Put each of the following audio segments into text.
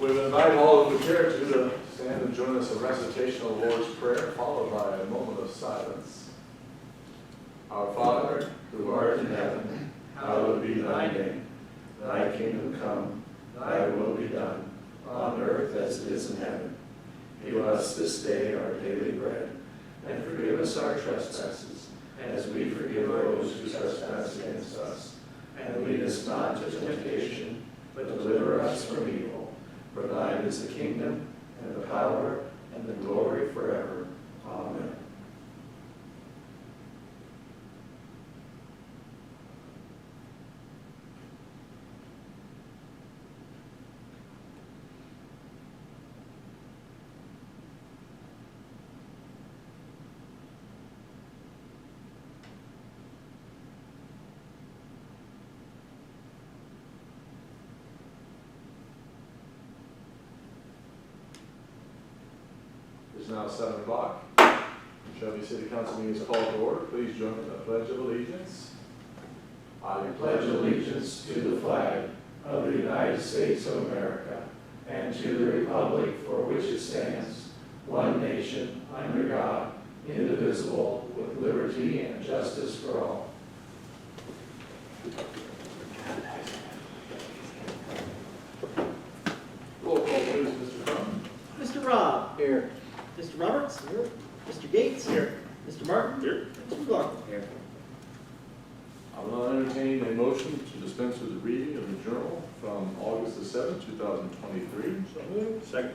We will invite all who care to stand and join us in recitation of the Lord's Prayer, followed by a moment of silence. Our Father, who art in heaven, hallowed be thy name. Thy kingdom come, thy will be done, on earth as it is in heaven. Give us this day our daily bread, and forgive us our trespasses, as we forgive those who trespass against us. And lead us not to temptation, but deliver us from evil. For thine is the kingdom, and the power, and the glory forever. Amen. It's now 7 o'clock. Shelby City Council meeting is called to order. Please join in the Pledge of Allegiance. I pledge allegiance to the flag of the United States of America and to the republic for which it stands, one nation, under God, indivisible, with liberty and justice for all. Roll call, please, Mr. Crum. Mr. Robb. Here. Mr. Roberts. Here. Mr. Gates. Here. Mr. Martin. Here. Mr. McLaughlin. Here. I will now entertain a motion to dispense with the reading of the journal from August the 7th, 2023. So moved. Second.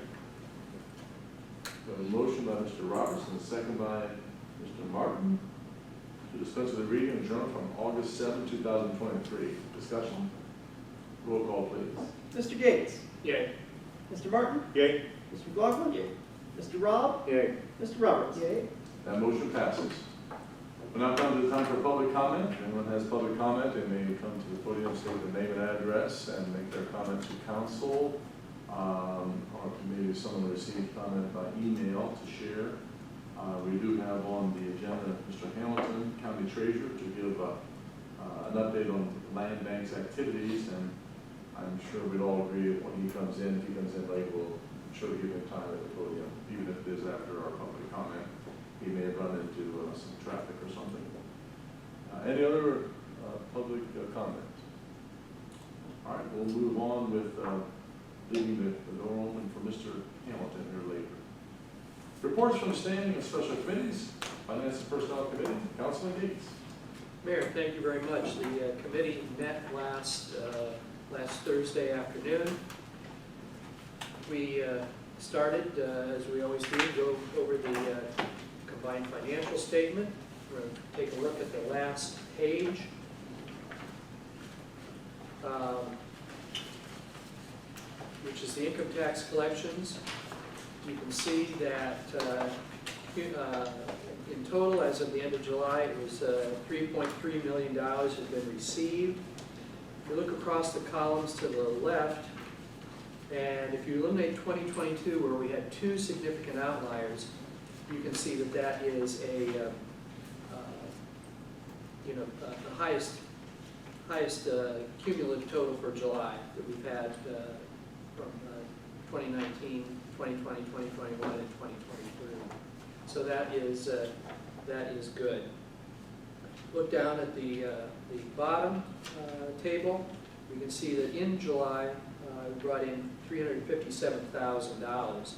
We have a motion by Mr. Roberts and a second by Mr. Martin to dispense with the reading of the journal from August 7th, 2023. Discussion? Roll call, please. Mr. Gates. Yay. Mr. Martin. Yay. Mr. McLaughlin. Yay. Mr. Robb. Yay. Mr. Roberts. Yay. That motion passes. We're now come to the time for public comment. If anyone has public comment, they may come to the podium, state their name and address, and make their comment to council. Or maybe someone received comment by email to share. We do have on the agenda Mr. Hamilton, County Treasurer, to give an update on land bank's activities, and I'm sure we'd all agree that when he comes in, if he comes in late, we'll sure give him time at the podium, even if it is after our public comment. He may have run into some traffic or something. Any other public comment? All right, we'll move on with leaving the door open for Mr. Hamilton here later. Reports from standing and special committees. Finance and Personnel Committee, Councilman Gates. Mayor, thank you very much. The committee met last Thursday afternoon. We started, as we always do, go over the combined financial statement. We're going to take a look at the last page. Which is the income tax collections. You can see that in total, as of the end of July, it was $3.3 million has been received. If you look across the columns to the left, and if you eliminate 2022, where we had two significant outliers, you can see that that is the highest cumulative total for July that we've had from 2019, 2020, 2021, and 2023. So that is good. Look down at the bottom table. You can see that in July we brought in $357,000,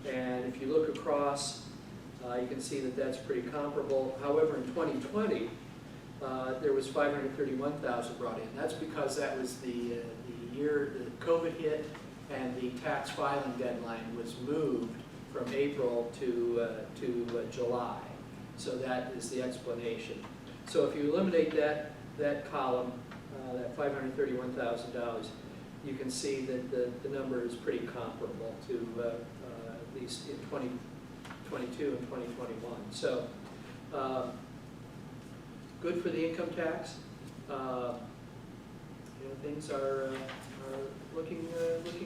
and if you look across, you can see that that's pretty comparable. However, in 2020, there was $531,000 brought in. That's because that was the year the COVID hit, and the tax filing deadline was moved from April to July. So that is the explanation. So if you eliminate that column, that $531,000, you can see that the number is pretty comparable to at least in 2022 and 2021. So good for the income tax. Things are looking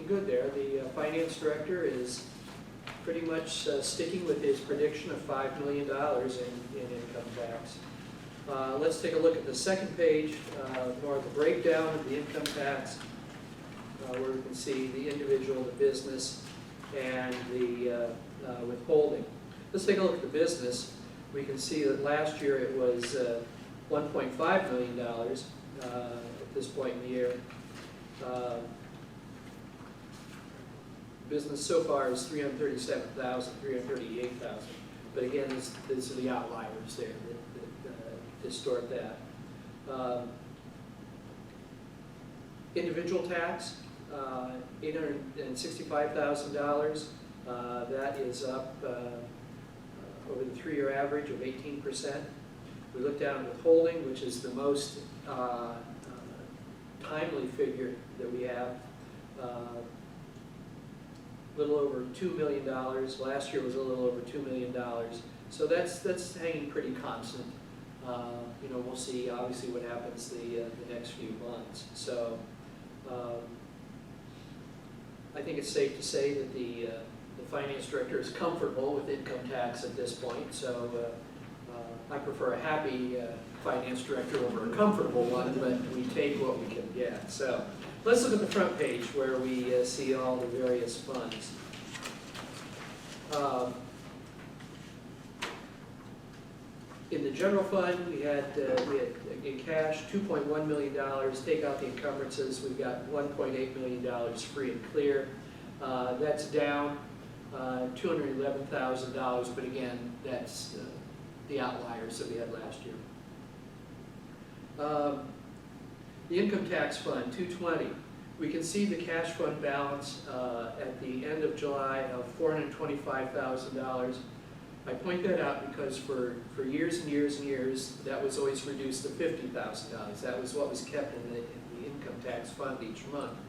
good there. The finance director is pretty much sticking with his prediction of $5 million in income tax. Let's take a look at the second page, more of the breakdown of the income tax. where we can see the individual, the business, and the withholding. Let's take a look at the business. We can see that last year it was $1.5 million at this point in the year. Business so far is $337,000, $338,000. But again, these are the outliers there that distort that. Individual tax, $865,000. That is up over the 3-year average of 18%. We look down at withholding, which is the most timely figure that we have. A little over $2 million. Last year was a little over $2 million. So that's hanging pretty constant. You know, we'll see obviously what happens the next few months. So I think it's safe to say that the finance director is comfortable with income tax at this point. So I prefer a happy finance director over a comfortable one, but we take what we can get. So let's look at the front page where we see all the various funds. In the general fund, we had in cash $2.1 million. Take out the encumbrances, we've got $1.8 million free and clear. That's down $211,000, but again, that's the outliers that we had last year. The income tax fund, $220. We can see the cash fund balance at the end of July of $425,000. I point that out because for years and years and years, that was always reduced to $50,000. That was what was kept in the income tax fund each month.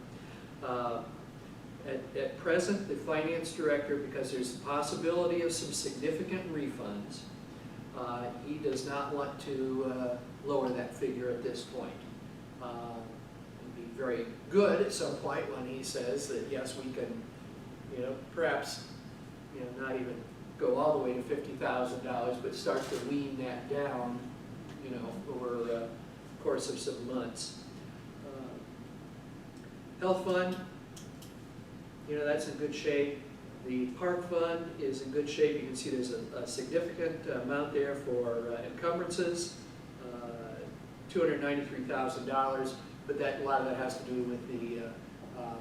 At present, the finance director, because there's the possibility of some significant refunds, he does not want to lower that figure at this point. It'd be very good at some point when he says that yes, we can, you know, perhaps, you know, not even go all the way to $50,000, but start to wean that down, you know, over the course of some months. Health fund, you know, that's in good shape. The park fund is in good shape. You can see there's a significant amount there for encumbrances, $293,000, but a lot of that has to do with the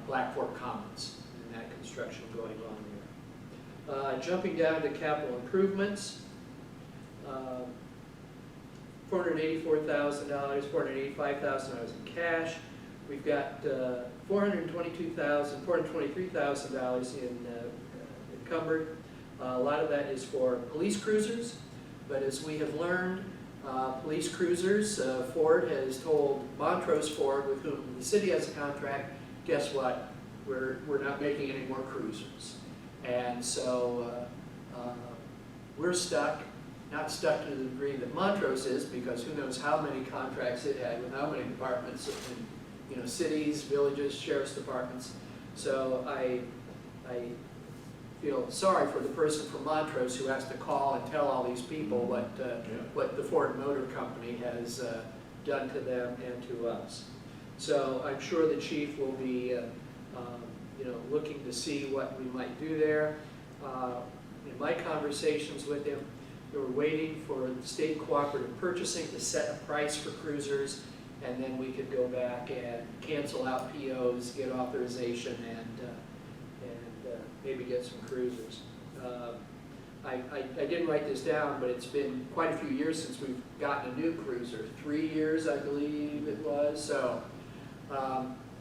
Black Fork Commons and that construction going on there. Jumping down to capital improvements, $484,000, $485,000 in cash. We've got $423,000 in encumbered. A lot of that is for police cruisers, but as we have learned, police cruisers, Ford has told Montrose Ford, with whom the city has a contract, guess what? We're not making any more cruisers. And so we're stuck, not stuck to the degree that Montrose is, because who knows how many contracts it had with how many departments in, you know, cities, villages, sheriff's departments. So I feel sorry for the person from Montrose who has to call and tell all these people what the Ford Motor Company has done to them and to us. So I'm sure the chief will be you know, looking to see what we might do there. In my conversations with him, we were waiting for the state cooperative purchasing to set a price for cruisers, and then we could go back and cancel out POs, get authorization, and maybe get some cruisers. I didn't write this down, but it's been quite a few years since we've gotten a new cruiser. 3 years, I believe it was. So,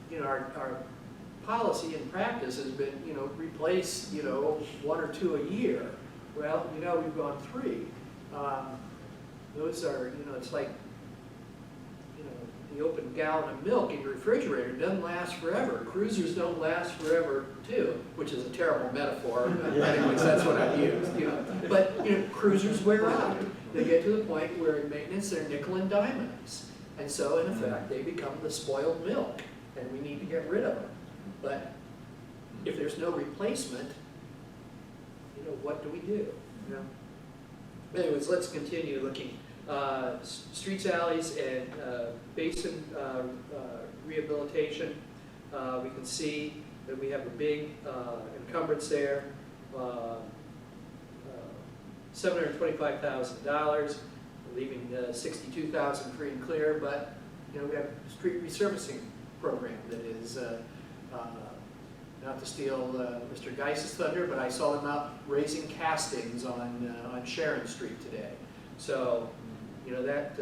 you know, our policy and practice has been, you know, replace, you know, 1 or 2 a year. Well, you know, we've gone 3. Those are, you know, it's like, you know, the open gallon of milk in your refrigerator doesn't last forever. Cruisers don't last forever too, which is a terrible metaphor. But anyways, that's what I use, you know. But, you know, cruisers wear out. They get to the point where in maintenance they're nickel and dime us. And so in effect they become the spoiled milk, and we need to get rid of them. But if there's no replacement, you know, what do we do? You know? Anyways, let's continue looking. Streets, alleys, and basin rehabilitation. we can see that we have a big encumbrance there, $725,000, leaving $62,000 free and clear. But you know, we have a street resurfacing program that is, not to steal Mr. Geis's thunder, but I saw them out raising castings on Sharon Street today. So, you know, that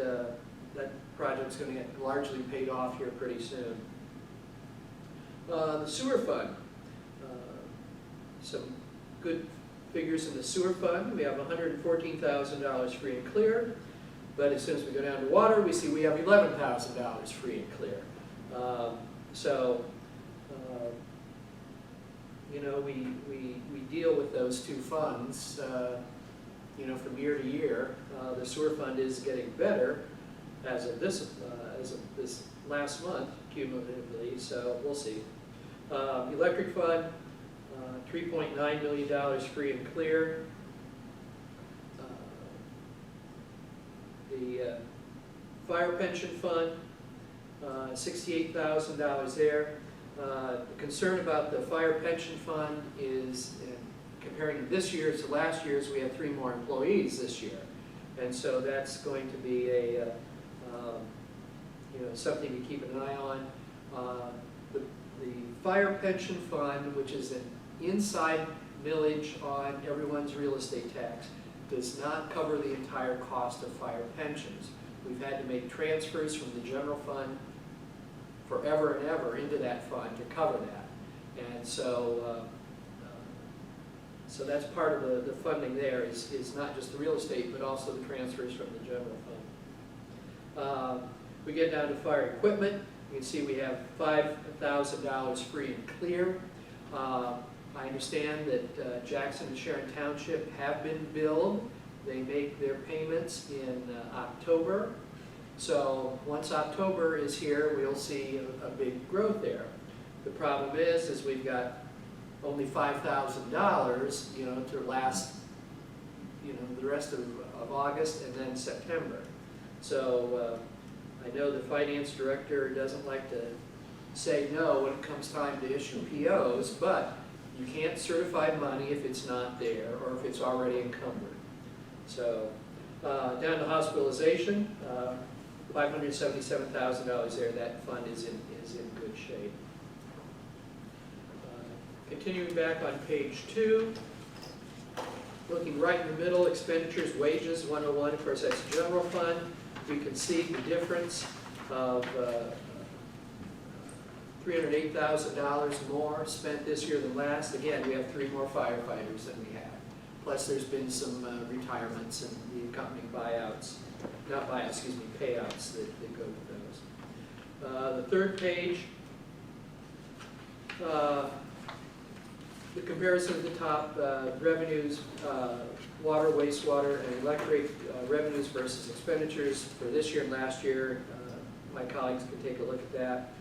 project's going to get largely paid off here pretty soon. The sewer fund, some good figures in the sewer fund. We have $114,000 free and clear, but as soon as we go down to water, we see we have $11,000 free and clear. You know, we deal with those two funds, you know, from year to year. The sewer fund is getting better as of this last month, cumulatively, so we'll see. Electric fund, $3.9 million free and clear. The fire pension fund, $68,000 there. The concern about the fire pension fund is, comparing this year's to last year's, we have 3 more employees this year, and so that's going to be a you know, something to keep an eye on. The fire pension fund, which is an inside millage on everyone's real estate tax, does not cover the entire cost of fire pensions. We've had to make transfers from the general fund forever and ever into that fund to cover that. And so, so that's part of the funding there is not just the real estate, but also the transfers from the general fund. We get down to fire equipment. You can see we have $5,000 free and clear. I understand that Jackson and Sharon Township have been billed. They make their payments in October. So once October is here, we'll see a big growth there. The problem is we've got only $5,000, you know, to last, you know, the rest of August and then September. So I know the finance director doesn't like to say no when it comes time to issue POs, but you can't certify money if it's not there or if it's already encumbered. So down to hospitalization, $577,000 there. That fund is in good shape. Continuing back on page 2, looking right in the middle, expenditures, wages, 101, of course that's general fund. We can see the difference of $308,000 more spent this year than last. Again, we have 3 more firefighters than we had. Plus there's been some retirements and the accompanying buyouts, not buyouts, excuse me, payouts that go with those. The third page, the comparison at the top, revenues, water, wastewater, and electric revenues versus expenditures for this year and last year. My colleagues can take a look at that.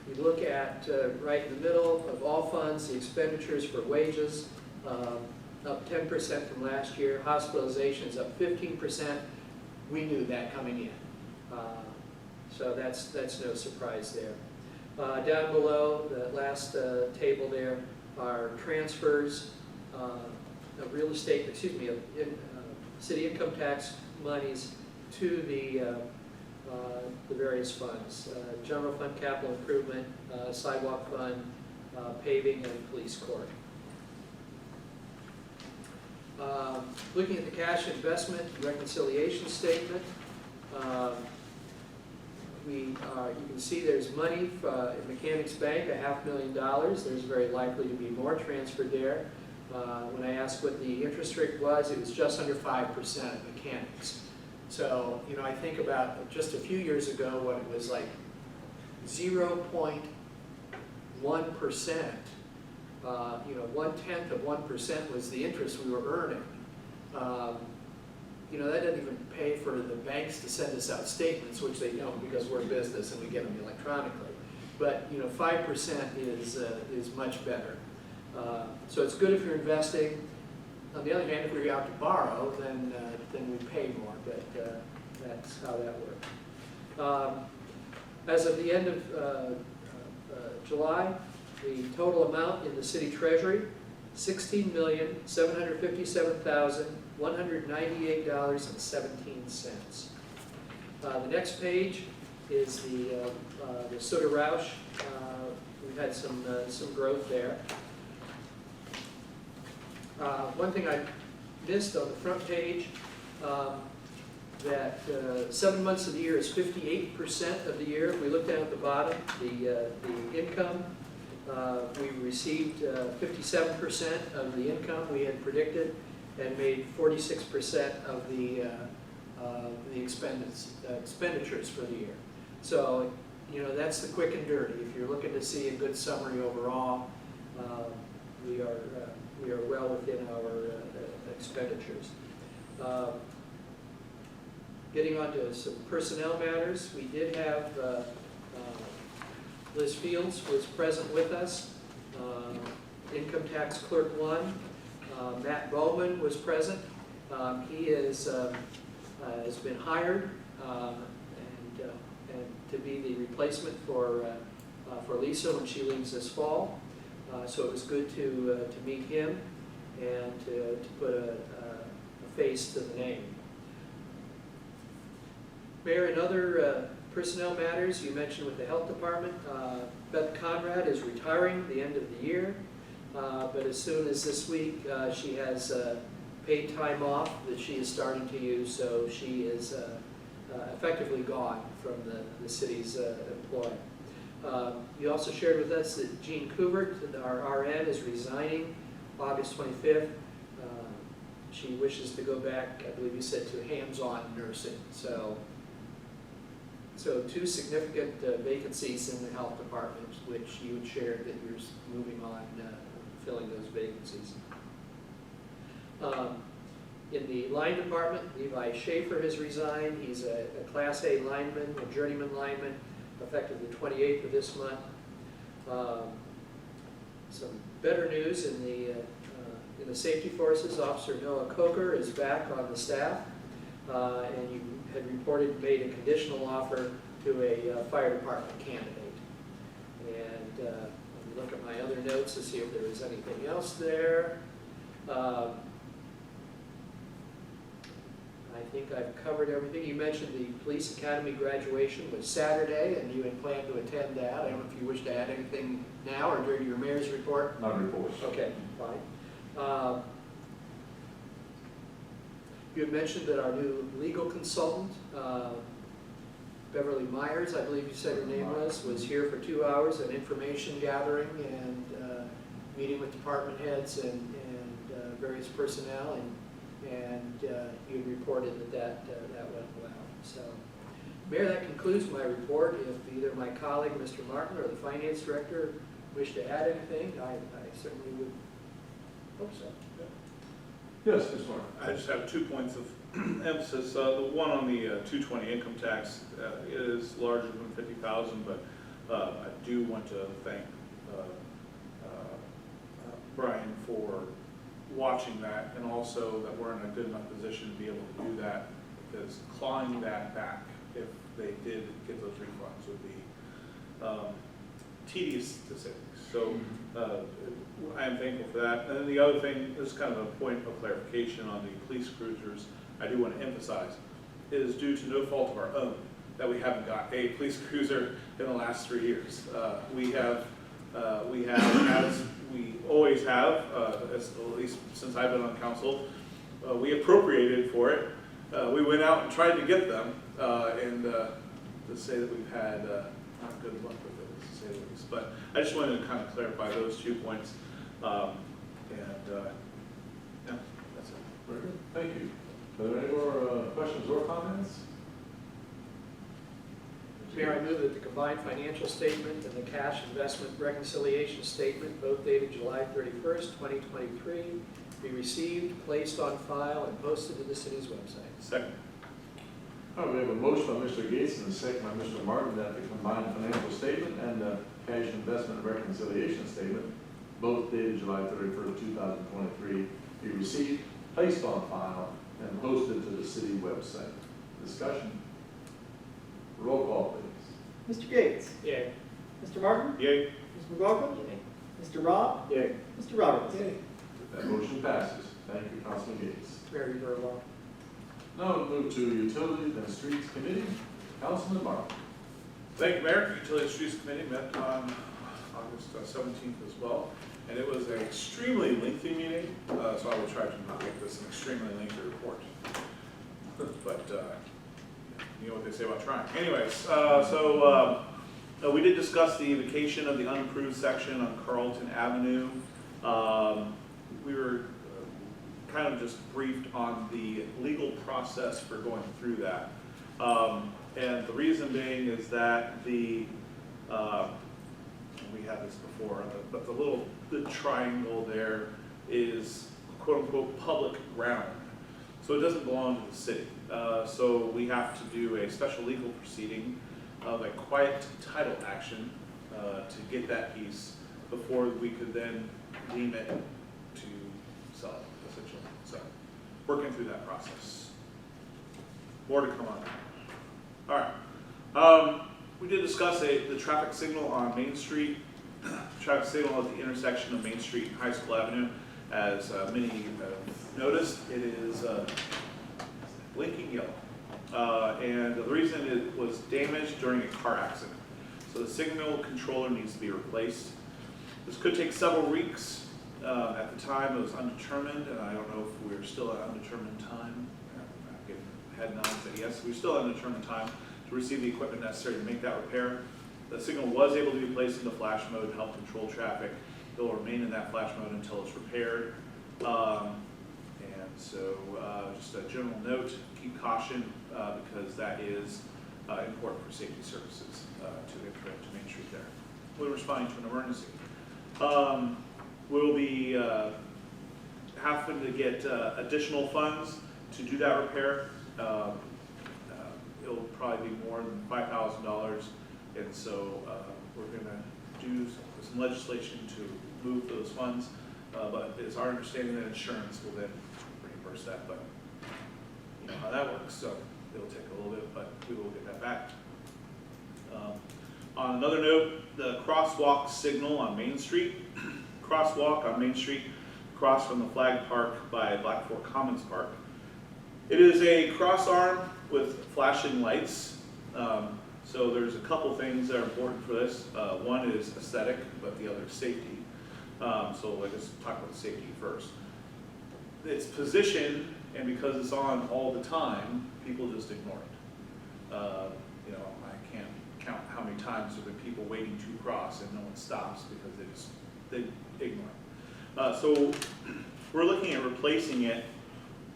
We look at right in the middle of all funds, the expenditures for wages, up 10% from last year. Hospitalization is up 15%. We knew that coming in. So that's no surprise there. Down below, the last table there, are transfers of real estate, excuse me, of city income tax monies to the various funds. General fund, capital improvement, sidewalk fund, paving, and police court. Looking at the cash investment reconciliation statement, you can see there's money in Mechanics Bank, $500,000. There's very likely to be more transferred there. When I asked what the interest rate was, it was just under 5% at Mechanics. So, you know, I think about just a few years ago when it was like 0.1%, you know, 1/10 of 1% was the interest we were earning. You know, that doesn't even pay for the banks to send us out statements, which they don't because we're a business and we get them electronically. But, you know, 5% is much better. So it's good if you're investing. On the other hand, if we're out to borrow, then we pay more, but that's how that works. As of the end of July, the total amount in the city treasury, $16,757,198.17. The next page is the Sutter Roush. We've had some growth there. One thing I missed on the front page, that 7 months of the year is 58% of the year. If we look down at the bottom, the income, we received 57% of the income we had predicted and made 46% of the expenditures for the year. So, you know, that's the quick and dirty. If you're looking to see a good summary overall, we are well within our expenditures. Getting on to some personnel matters, we did have Liz Fields was present with us, Income Tax Clerk 1. Matt Bowman was present. He has been hired and to be the replacement for Lisa when she leaves this fall. So it was good to meet him and to put a face to the name. Mayor, in other personnel matters, you mentioned with the health department, Beth Conrad is retiring at the end of the year, but as soon as this week, she has paid time off that she is starting to use, so she is effectively gone from the city's employ. You also shared with us that Jean Kubert, our RN, is resigning August 25th. She wishes to go back, I believe you said, to hands-on nursing. So two significant vacancies in the health department, which you had shared that you're moving on, filling those vacancies. In the line department, Levi Schaefer has resigned. He's a Class A lineman, a journeyman lineman, effective the 28th of this month. Some better news in the safety forces. Officer Noah Coker is back on the staff, and you had reported made a conditional offer to a fire department candidate. And let me look at my other notes to see if there was anything else there. I think I've covered everything. You mentioned the police academy graduation was Saturday, and you had planned to attend that. I don't know if you wish to add anything now or during your mayor's report. Not report. Okay, fine. You had mentioned that our new legal consultant, Beverly Myers, I believe you said her name was here for 2 hours of information gathering and meeting with department heads and various personnel, and you had reported that went well. So, Mayor, that concludes my report. If either my colleague, Mr. Martin, or the finance director wish to add anything, I certainly would hope so. Yes, Mr. Martin. I just have 2 points of emphasis. The one on the 220 income tax is larger than 50,000, but I do want to thank Brian for watching that, and also that we're in a good enough position to be able to do that, because clawing that back, if they did get those refunds, would be tedious to say. So I am thankful for that. And then the other thing, this is kind of a point of clarification on the police cruisers, I do want to emphasize, it is due to no fault of our own that we haven't got a police cruiser in the last 3 years. We have, as we always have, at least since I've been on council, we appropriated for it. We went out and tried to get them, and to say that we've had not good luck with it, to say the least. But I just wanted to kind of clarify those 2 points, yeah, that's it. Very good. Thank you. Are there any more questions or comments? Mayor, I move that the combined financial statement and the cash investment reconciliation statement, both dated July 31st, 2023, be received, placed on file, and posted to the city's website. Second. All right, we have a motion by Mr. Gates and a second by Mr. Martin that the combined financial statement and the cash investment reconciliation statement, both dated July 31st, 2023, be received, placed on file, and posted to the city website. Discussion? Roll call, please. Mr. Gates? Yay. Mr. Martin? Yay. Mr. McLaughlin? Mr. Rob? Yay. Mr. Roberts? That motion passes. Thank you, Councilman Gates. Very, very well. Now we'll move to Utilities and Streets Committee. Councilman Martin. Thank you, Mayor. Utility and Streets Committee met on August 17th as well, and it was an extremely lengthy meeting, so I will try to not make this an extremely lengthy report. But you know what they say about trying. Anyways, we did discuss the vacation of the unimproved section on Carlton Avenue. We were kind of just briefed on the legal process for going through that. And the reason being is that we had this before, but the triangle there is quote unquote public ground. So it doesn't belong to the city. So we have to do a special legal proceeding of a quiet title action to get that piece before we could then deem it to sell it, essentially. So working through that process. More to come on that. All right. We did discuss the traffic signal on Main Street. Traffic signal at the intersection of Main Street and High School Avenue. As many have noticed, it is blinking yellow. And the reason it was damaged during a car accident. So the signal controller needs to be replaced. This could take several weeks. At the time, it was undetermined, and I don't know if we're still at undetermined time. I'm getting head nods that yes, we're still at undetermined time to receive the equipment necessary to make that repair. The signal was able to be placed into flash mode to help control traffic. It will remain in that flash mode until it's repaired. And so just a general note, keep caution because that is important for safety services to Main Street there. We're responding to an emergency. We'll be having to get additional funds to do that repair. It'll probably be more than $5,000, and so we're going to do some legislation to move those funds. But it's our understanding that insurance will then reimburse that. But you know how that works, so it'll take a little bit, but we will get that back. On another note, the crosswalk signal on Main Street. Crosswalk on Main Street, across from the Flag Park by Black Fork Commons Park. It is a cross arm with flashing lights. So there's a couple things that are important for this. One is aesthetic, but the other is safety. So let's talk about safety first. Its position, and because it's on all the time, people just ignore it. You know, I can't count how many times there have been people waiting to cross and no one stops because they ignore it. So we're looking at replacing it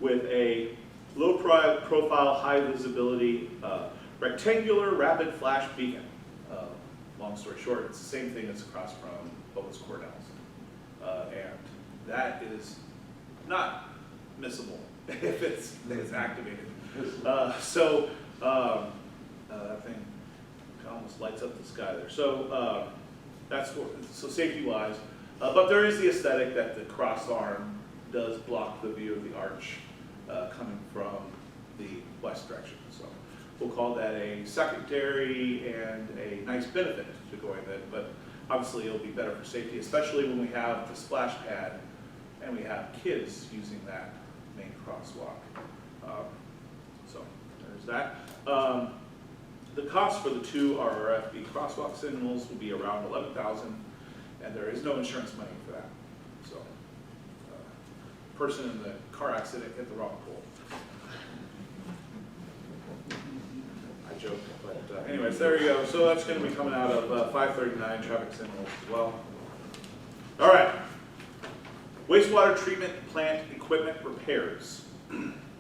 with a low profile, high visibility, rectangular rapid flash beacon. Long story short, it's the same thing that's across from Bogus Cornell's. And that is not missable if it's activated. That thing almost lights up the sky there. So so safety-wise, but there is the aesthetic that the cross arm does block the view of the arch coming from the west direction. So we'll call that a secondary and a nice benefit to going with it, but obviously it'll be better for safety, especially when we have the splash pad and we have kids using that main crosswalk. So there's that. The cost for the two RRFB crosswalk signals will be around $11,000, and there is no insurance money for that. So, person in the car accident hit the wrong pole. I joke, but anyways, there you go. So that's going to be coming out of 539 traffic signals as well. All right, wastewater treatment plant equipment repairs.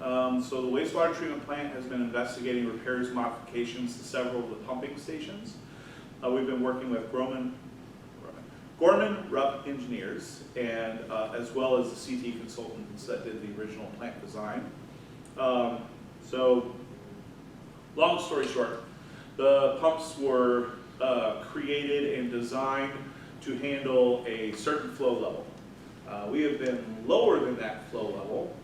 So the wastewater treatment plant has been investigating repairs modifications to several of the pumping stations. We've been working with Gorman Rupp engineers and as well as the CT consultants that did the original plant design. So long story short, the pumps were created and designed to handle a certain flow level. We have been lower than that flow level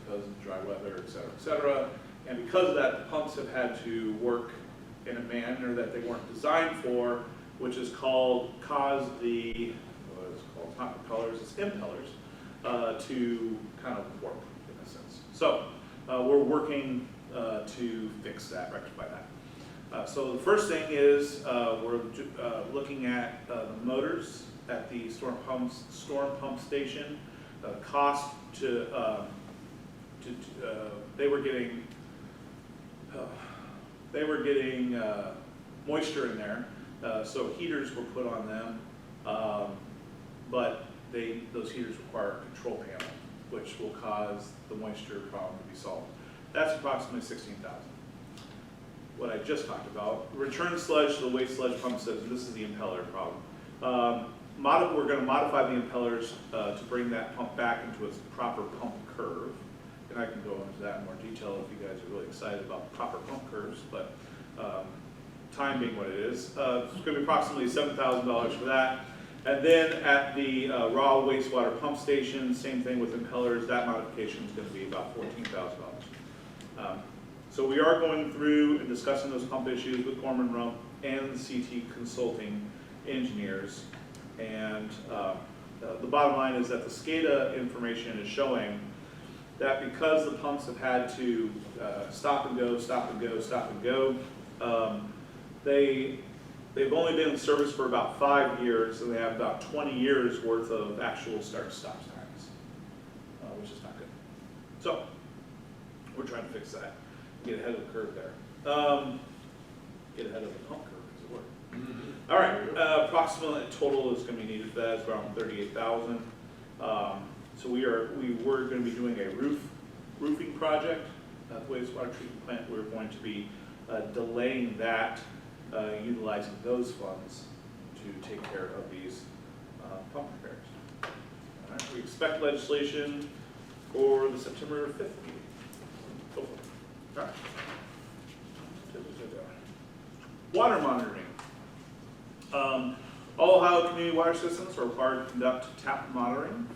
because of dry weather, et cetera, and because of that, the pumps have had to work in a manner that they weren't designed for, which is caused the, what is it called, it's not propellers, it's impellers, to kind of warp in a sense. So we're working to fix that, rectify that. So the first thing is we're looking at the motors at the storm pump station. Cost to they were getting moisture in there, so heaters were put on them, but those heaters require a control panel, which will cause the moisture problem to be solved. That's approximately $16,000. What I just talked about, return sludge to the waste sludge pump system. This is the impeller problem. We're going to modify the impellers to bring that pump back into its proper pump curve. And I can go into that in more detail if you guys are really excited about proper pump curves, but time being what it is. It's going to be approximately $7,000 for that. And then at the raw wastewater pump station, same thing with impellers, that modification is going to be about $14,000. So we are going through and discussing those pump issues with Gorman Rump and the CT Consulting engineers. And the bottom line is that the SCADA information is showing that because the pumps have had to stop and go, they've only been in service for about 5 years, and they have about 20 years worth of actual start-stop times, which is not good. So we're trying to fix that, get ahead of the curve there. Get ahead of the pump curve, as it were. Mm-hmm. All right, approximately total is going to be needed for that is around $38,000. So we were going to be doing a roofing project at the wastewater treatment plant. We're going to be delaying that, utilizing those funds to take care of these pump repairs. All right, we expect legislation for the September 5th meeting. Hopefully. All right. Water monitoring. All Ohio community water systems are required to conduct tap monitoring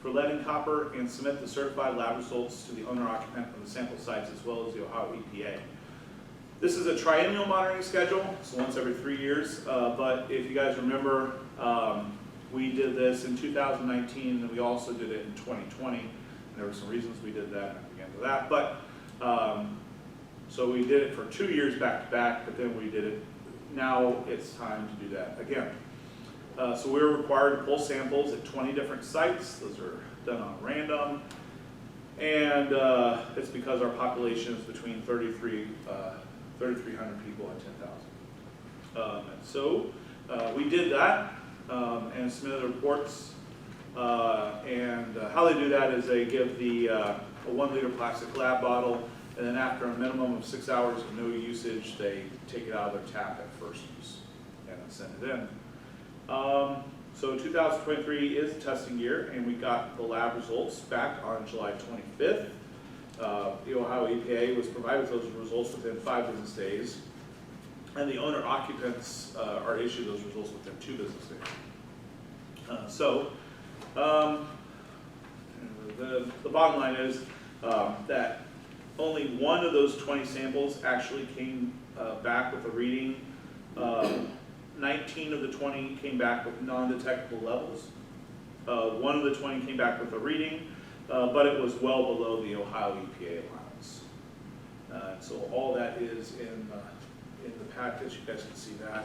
for lead and copper and submit the certified lab results to the owner-occupant of the sample sites as well as the Ohio EPA. This is a triennial monitoring schedule, so once every 3 years, but if you guys remember, we did this in 2019 and we also did it in 2020. And there were some reasons we did that, and I began to that, but so we did it for 2 years back to back, but then we did it, now it's time to do that again. So we're required to pull samples at 20 different sites. Those are done on random. And it's because our population is between 3,300 people and 10,000. And so we did that and submitted the reports. And how they do that is they give the a 1 liter plastic lab bottle, and then after a minimum of 6 hours of no usage, they take it out of their tap at first use and then send it in. So 2023 is the testing year, and we got the lab results back on July 25th. The Ohio EPA was provided with those results within 5 business days, and the owner-occupants are issued those results within 2 business days. The bottom line is that only one of those 20 samples actually came back with a reading. 19 of the 20 came back with non-detectable levels. 1 of the 20 came back with a reading, but it was well below the Ohio EPA allowance. So all that is in the package. You guys can see that.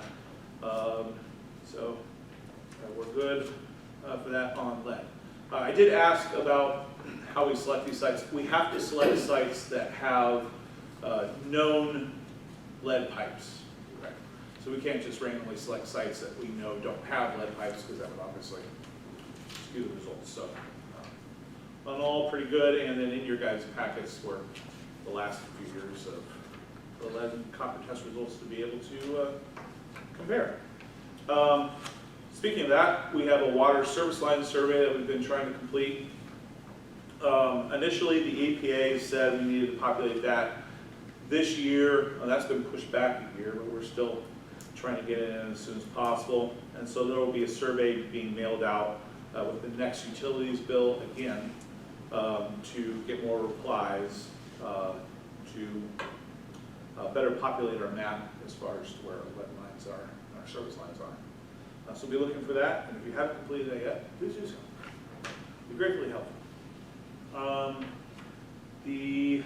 So we're good for that on lead. I did ask about how we select these sites. We have to select sites that have known lead pipes. Okay. So we can't just randomly select sites that we know don't have lead pipes, because that would obviously skew the results. So on all pretty good, and then in your guys' packets were the last few years of the lead and copper test results to be able to compare. Speaking of that, we have a water service line survey that we've been trying to complete. Initially, the EPA said we needed to populate that this year. That's been pushed back a year, but we're still trying to get it in as soon as possible. And so there will be a survey being mailed out with the next utilities bill again to get more replies to to better populate our map as far as to where our wet lines are, and our service lines are. So we'll be looking for that, and if you haven't completed that yet, please do so. It'd be greatly helpful. The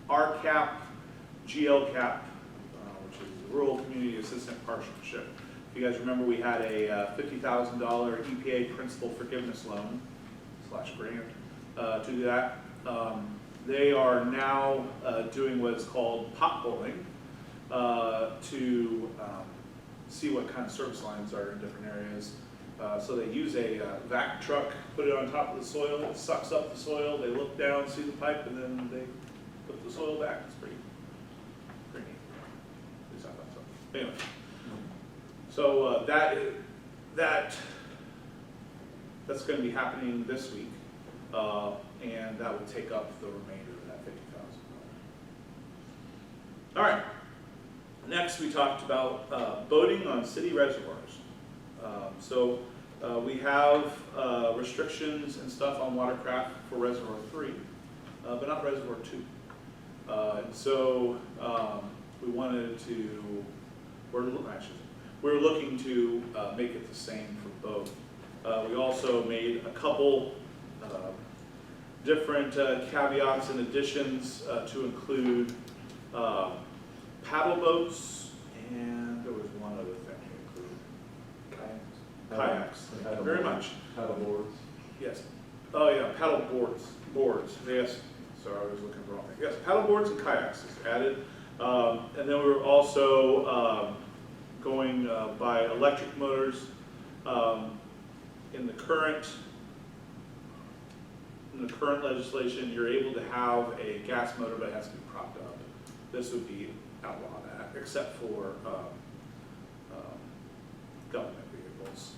RCAP, GLCAP, which is the Rural Community Assistant Partnership. If you guys remember, we had a $50,000 EPA principal forgiveness loan / grant to do that. They are now doing what is called potholing to see what kind of service lines are in different areas. So they use a vac truck, put it on top of the soil, it sucks up the soil, they look down, see the pipe, and then they put the soil back. It's pretty neat. At least I thought so. Anyway, so that's going to be happening this week, and that will take up the remainder of that $50,000. All right. Next, we talked about boating on city reservoirs. So we have restrictions and stuff on watercraft for Reservoir 3, but not Reservoir 2. And so we wanted to, we're looking to make it the same for both. We also made a couple different caveats and additions to include paddle boats, and there was one other thing we included. Kayaks. Very much. Paddle boards. Yes. Oh yeah, paddle boards. Yes. Sorry, I was looking for the wrong thing. Yes, paddle boards and kayaks is added. And then we were also going by electric motors. In the current legislation, you're able to have a gas motor, but it has to be propped up. This would be outlaw that, except for government vehicles.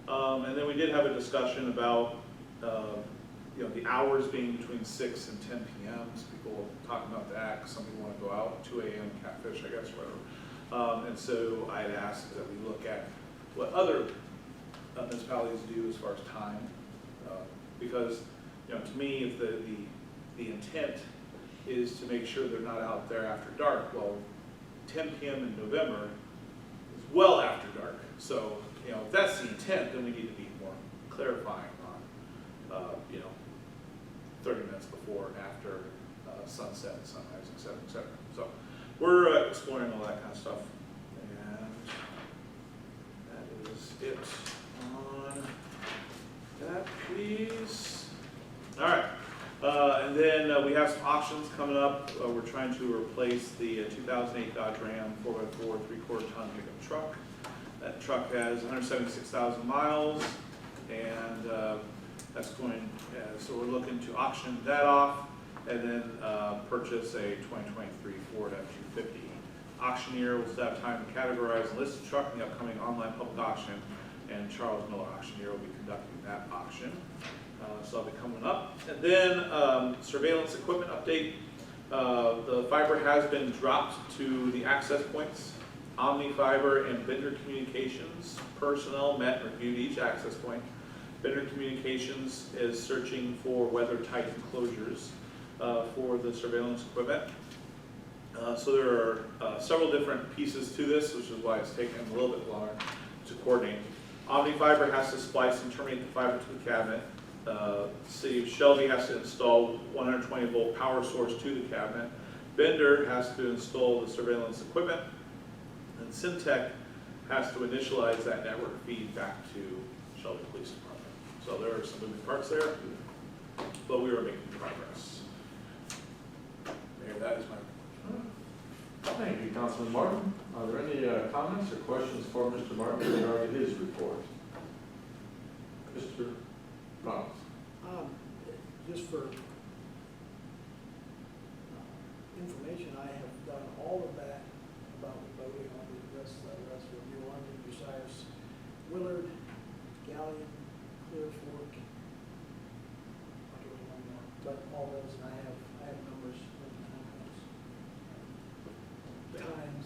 And then we did have a discussion about the hours being between 6 and 10 p.m. People talking about that, 'cause some people want to go out at 2 a.m. catfish, I guess, whatever. And so I had asked that we look at what other municipalities do as far as time, because to me, if the intent is to make sure they're not out there after dark, well, 10 p.m. in November is well after dark. So if that's the intent, then we need to be more clarifying on 30 minutes before and after sunset, sunrise, et cetera, et cetera. So we're exploring all that kind of stuff, and that is it on that piece. All right, and then we have some options coming up. We're trying to replace the 2008 Dodge Ram 4x4 3/4 ton pickup truck. That truck has 176,000 miles, and that's going, so we're looking to auction that off, and then purchase a 2023 Ford F-250. Auctioneer will still have time to categorize and list the truck in the upcoming online public auction, and Charles Miller Auctioneer will be conducting that auction. So that'll be coming up. And then surveillance equipment update. The fiber has been dropped to the access points. Omni Fiber and Vendor Communications personnel met and reviewed each access point. Vendor Communications is searching for weather-tight enclosures for the surveillance equipment. So there are several different pieces to this, which is why it's taken a little bit longer to coordinate. Omni Fiber has to splice and terminate the fiber to the cabinet. City of Shelby has to install 120-volt power source to the cabinet. Vendor has to install the surveillance equipment. And Syntec has to initialize that network feed back to Shelby Police Department. So there are some moving parts there, but we are making progress. Mayor, that is my report. Thank you, Councilman Martin. Are there any comments or questions for Mr. Martin in regard to his report? Mr. Roberts. Just for information, I have done all of that about the voting on the rest of you on besides Willard, Galleon, Clear Fork. I'll give you one more, but all those, and I have numbers of the times.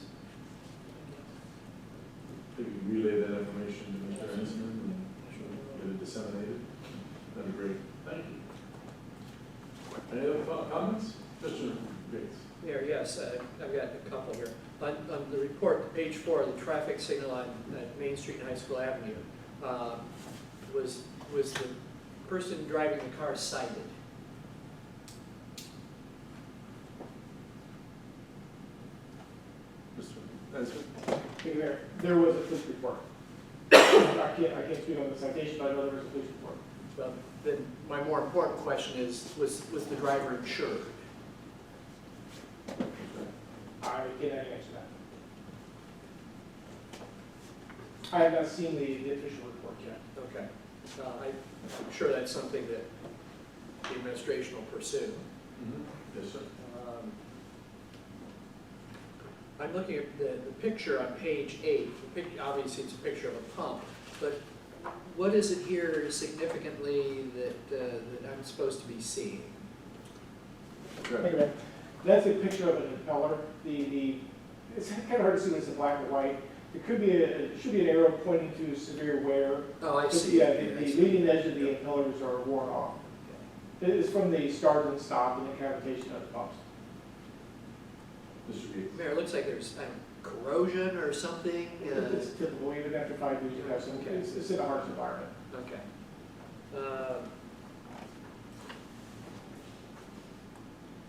Could you relay that information to Mr. Ensign and get it disseminated? That'd be great. Thank you. Any other comments? Mr. page 4, the traffic signal on Main Street and High School Avenue, was the person driving the car cited? Mr. Nesbitt? There was a police report. I can't speak on the citation, but I know there was a police report. Well, then my more important question is, was the driver insured? I cannot answer that. I have not seen the official report yet. Okay. I'm sure that's something that the administration will pursue. Yes, sir. I'm looking at the picture on page 8. Obviously, it's a picture of a pump, but what is it here significantly that I'm supposed to be seeing? Good. That's a picture of an impeller. It's kind of hard to see when it's in black and white. It should be an arrow pointing to severe wear. Oh, I see. Yeah, the leading edge of the impellers are worn off. It is from the start and stop and the cavitation of the pumps. Mr. Gates? Mayor, it looks like there's corrosion or something. It's typical, even after 5 years, you have some, it's in a harsh environment. Okay.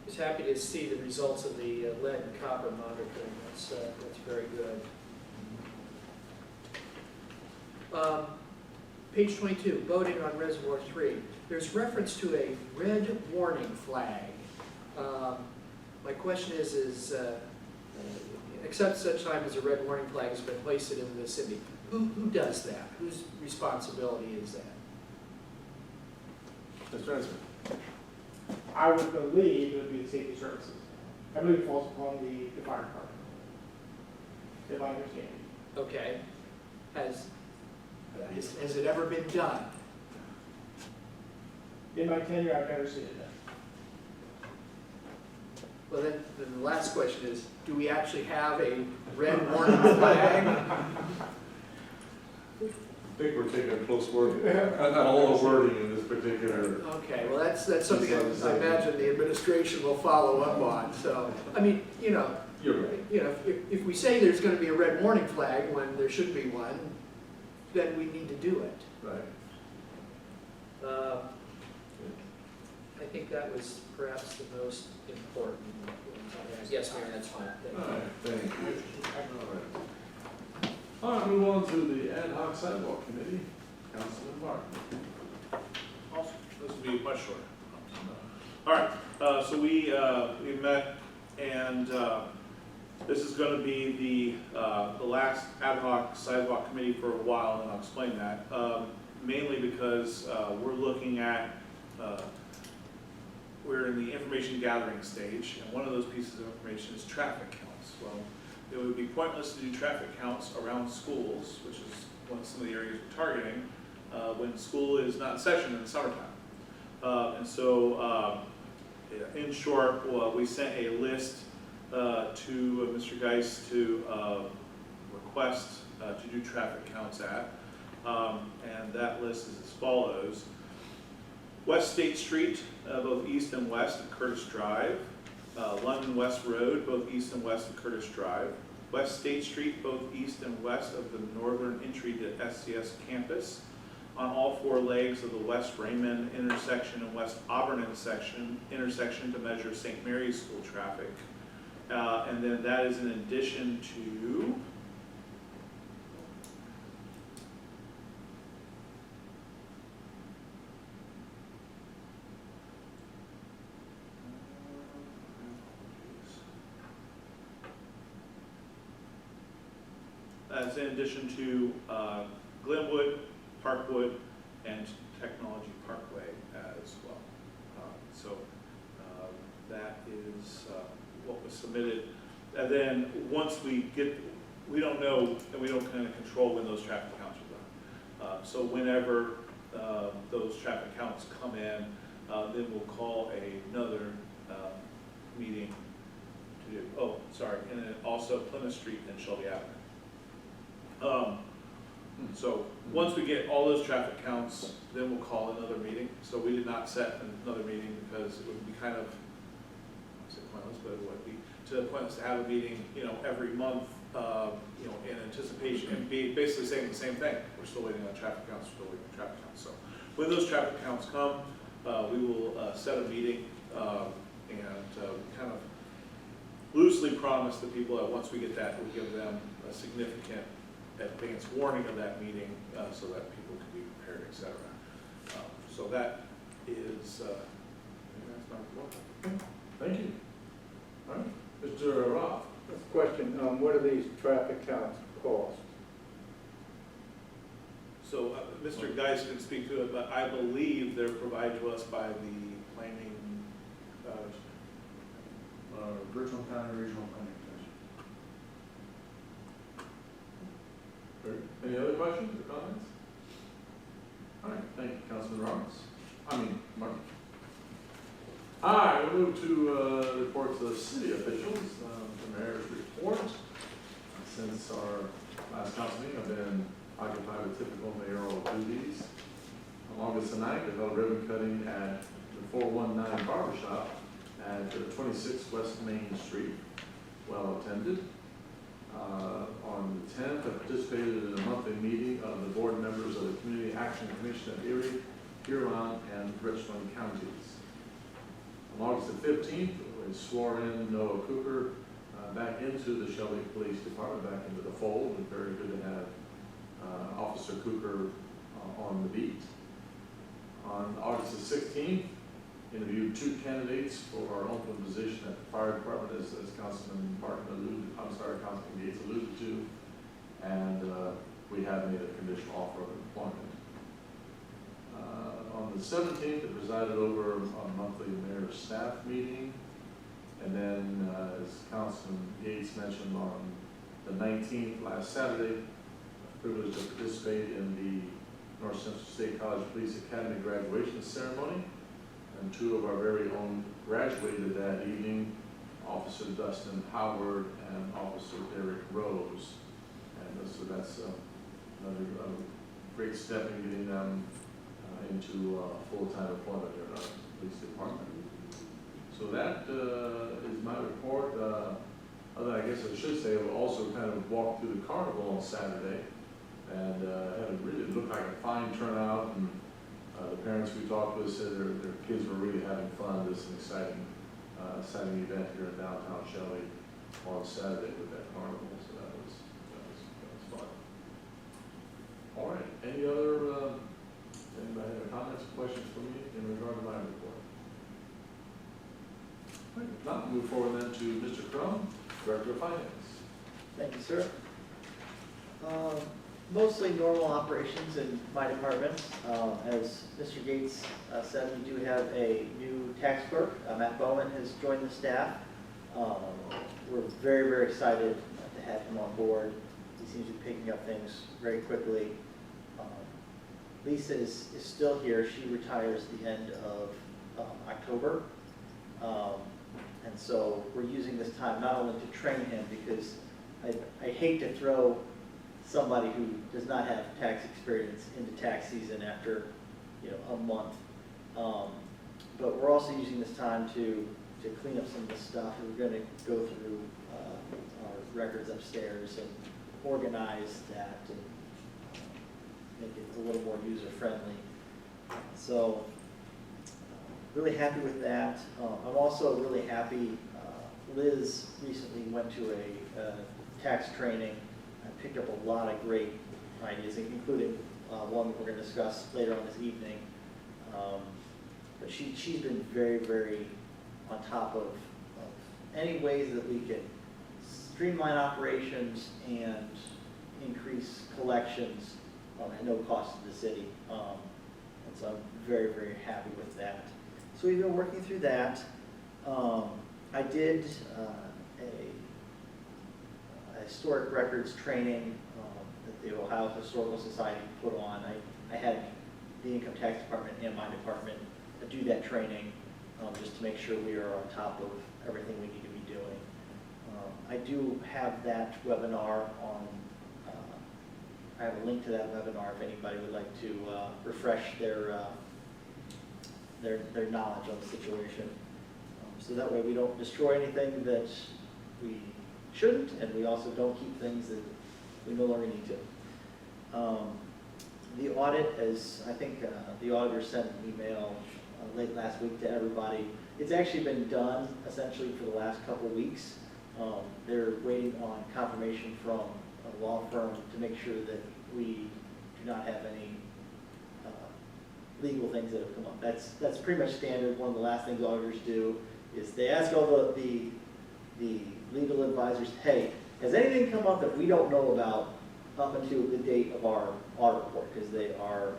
Was happy to see the results of the lead and copper monitoring. That's very good. Page 22, boating on Reservoir 3. There's reference to a red warning flag. My question is except such time as a red warning flag has been placed in the vicinity, who does that? Whose responsibility is that? Mr. Nesbitt? I would believe it would be the safety services. I believe it falls upon the fire department, if I understand. Okay. Has it ever been done? In my tenure, I've never seen it done. Well, then the last question is, do we actually have a red warning flag? I think we're taking a close word on all the wording in this particular. Okay, well, that's something I imagine the administration will follow up on. So, I mean, You're right. if we say there's going to be a red warning flag when there should be one, then we need to do it. Right. I think that was perhaps the most important. Yes, Mayor, that's fine. Thank All you. right, thank you. All right, move on to the Ad Hoc Sidewalk Committee. Councilman Martin. Also, this will be much shorter. All right, so we met, and this is going to be the last ad hoc sidewalk committee for a while, and I'll explain that. Mainly because we're looking at, we're in the information gathering stage, and one of those pieces of information is traffic counts. Well, it would be pointless to do traffic counts around schools, which is some of the areas we're targeting, when school is not in session in the summertime. And so, in short, we sent a list to Mr. Geis to request to do traffic counts at. And that list is as follows. West State Street, both east and west of Curtis Drive. London West Road, both east and west of Curtis Drive. West State Street, both east and west of the northern entry to SCS campus. On all 4 legs of the West Raymond intersection and West Auburn intersection to measure St. Mary's School traffic. And then that is in addition to Glenwood, Parkwood, and Technology Parkway as well. That is what was submitted. And then once we don't know, and we don't kind of control when those traffic counts are done. So whenever those traffic counts come in, then we'll call another meeting to do, and then also Plymouth Street and Shelby Avenue. So once we get all those traffic counts, then we'll call another meeting. So we did not set another meeting because it would be kind of, I say pointless, but it would be pointless to have a meeting, every month you know, in anticipation, and basically saying the same thing. We're still waiting on traffic counts, still waiting on traffic counts. So when those traffic counts come, we will set a meeting and kind of loosely promise the people that once we get that, we'll give them a significant advance warning of that meeting so that people can be prepared, et cetera. So that is, that's my report. Thank you. All right, Mr. Roth. Question, what do these traffic counts cost? So Mr. Geis can speak to it, but I believe they're provided to us by the planning, Richland County Regional Planning Commission. Any other questions or comments? All right, thank you, Councilman Roberts. Martin. All right, we'll move to reports of city officials, the mayor's report. Since our last council meeting, I've been occupied with typical mayoral duties. On August the 9th, I held a ribbon cutting at the 419 Barber Shop at 26 West Main Street. Well attended. On the 10th, I participated in a monthly meeting of the board members of the Community Action Commission of Erie, Huron, and Richland counties. On August the 15th, we swore in Noah Cooper back into the Shelby Police Department, back into the fold, and very good to have Officer Cooper on the beat. On August the 16th, interviewed 2 candidates for our open position at the fire department, as Councilman Councilman Gates alluded to, and we have made a conditional offer of employment. On the 17th, I presided over a monthly mayor's staff meeting, and then, as Councilman Gates mentioned, on the 19th, last Saturday, I was privileged to participate in the North Central State College Police Academy graduation ceremony. And 2 of our very own graduated that evening, Officer Dustin Howard and Officer Derek Rose. And so that's another great step in getting them into full-time employment here in our police department. So that is my report. Other, I guess I should say, I also kind of walked through the carnival on Saturday, and had a really looked like a fine turnout. And the parents we talked with said their kids were really having fun. This is an exciting event here in downtown Shelby on Saturday with that carnival. So that was fun. All right. Any other anybody have comments or questions for me in regard to my report? All right, if not, move forward then to Mr. Crum, Director of Finance. Thank you, sir. Mostly normal operations in my department. As Mr. Gates said, we do have a new tax clerk. Matt Bowen has joined the staff. We're very, very excited to have him on board. He seems to be picking up things very quickly. Lisa is still here. She retires the end of October. And so we're using this time not only to train him, because I hate to throw somebody who does not have tax experience into tax season after, a month. But we're also using this time to clean up some of the stuff. We're going to go through our records upstairs and organize that and make it a little more user-friendly. So really happy with that. I'm also really happy, Liz recently went to a tax training. I picked up a lot of great ideas, including one that we're going to discuss later on this evening. But she's been very, very on top of any ways that we can streamline operations and increase collections at no cost to the city. And so I'm very, very happy with that. So we've been working through that. I did a historic records training that the Ohio Historical Society put on. I had the income tax department and my department do that training just to make sure we are on top of everything we need to be doing. I do have that webinar on, I have a link to that webinar if anybody would like to refresh their knowledge on the situation. So that way we don't destroy anything that we shouldn't, and we also don't keep things that we no longer need to. The audit, as I think the auditor sent an email late last week to everybody, it's actually been done essentially for the last couple of weeks. They're waiting on confirmation from a law firm to make sure that we do not have any legal things that have come up. That's pretty much standard. One of the last things auditors do is they ask all the legal advisors, hey, has anything come up that we don't know about up until the date of our audit report, because they are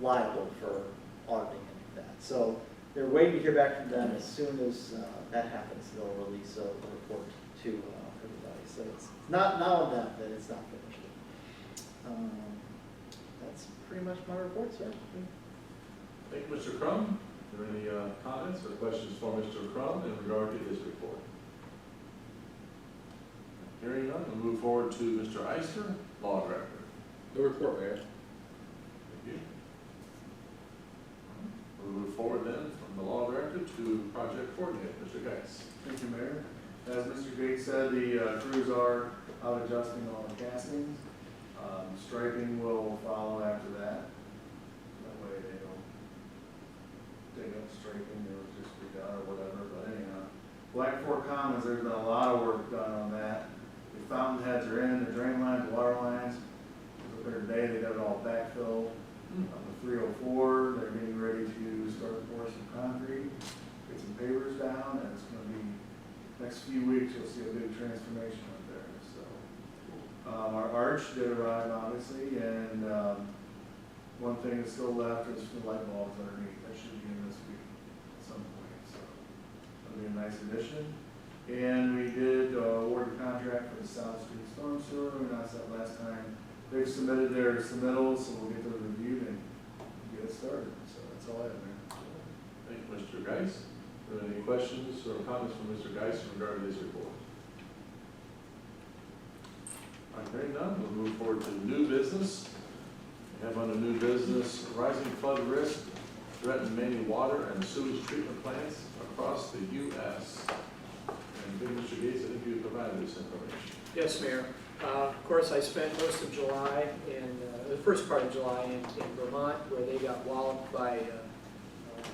liable for auditing and that. So they're waiting to hear back from them. As soon as that happens, they'll release a report to everybody. So it's not on them that it's not finished. That's pretty much my report, sir. Thank you, Mr. Crum. Are there any comments or questions for Mr. Crum in regard to his report? Hearing none, we'll move forward to Mr. Eisner, Law Director. No report, Mayor. Thank you. We'll move forward then from the Law Director to Project Coordinator, Mr. Geis. Thank you, Mayor. As Mr. Gates said, the crews are out adjusting all the castings. Striping will follow after that. That way they don't dig up striping, it'll just be done or whatever, but anyhow. Black Fork Commons, there's been a lot of work done on that. The fountain heads are in, the drain lines, the water lines. Up there today, they got it all backfilled. On the 304, they're getting ready to start to pour some concrete, get some pavers down, and it's gonna be, next few weeks, you'll see a big transformation up there, so. Our arch did arrive, obviously, and one thing that's still left is the light bulbs underneath. That should be in this week at some point, so that'll be a nice addition. And we did award the contract for the South Street Storm Sewer. We announced that last time. They've submitted their submittals, so we'll get those reviewed and get it started. So that's all I have there. Thank you, Mr. Geis. Are there any questions or comments from Mr. Geis in regard to his report? All right, hearing none, we'll move forward to new business. We have under new business, rising flood risk threaten many water and sewage treatment plants across the U.S. And good, Mr. Gates, I think you provided this information. Yes, Mayor. Of course, I spent most of July the first part of July in Vermont, where they got walloped by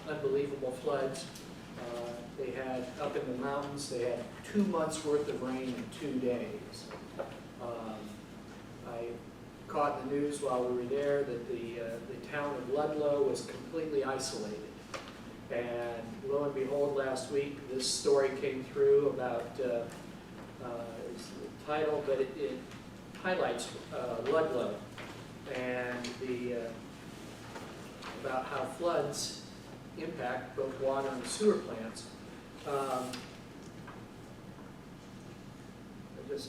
unbelievable floods. They had, up in the mountains, they had 2 months worth of rain in 2 days. I caught in the news while we were there that the town of Ludlow was completely isolated. And lo and behold, last week, this story came through about, it's the title, but it highlights Ludlow and about how floods impact both water and sewer plants.